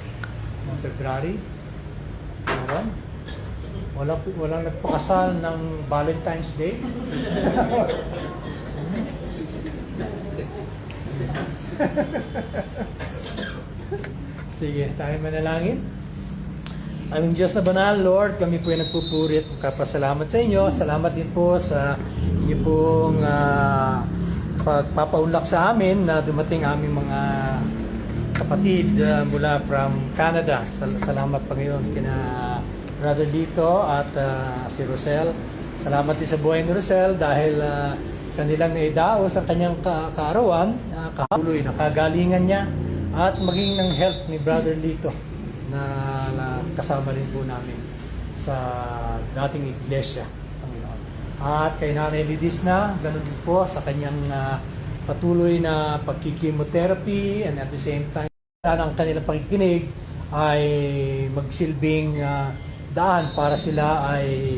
ng February? Meron? Walang nagpakasal ng Valentine's Day? Sige, tayo manalangin. Aming Diyos na banal, Lord, kami po ay nagpupuri at magpapasalamat sa inyo. Salamat din po sa inyo pong pagpapaunlak sa amin na dumating aming mga kapatid mula from Canada. Salamat pa ngayon kina Brother Lito at si Rosel. Salamat din sa buhay ni Rosel dahil kanilang naidaos ang kanyang kaarawan, kahuluy na kagalingan niya at maging ng health ni Brother Lito na kasama rin po namin sa dating iglesia, Panginoon. At kay Nanay Lidis na, ganun din po sa kanyang patuloy na pagkikimotherapy and at the same time, ang kanilang pakikinig ay magsilbing daan para sila ay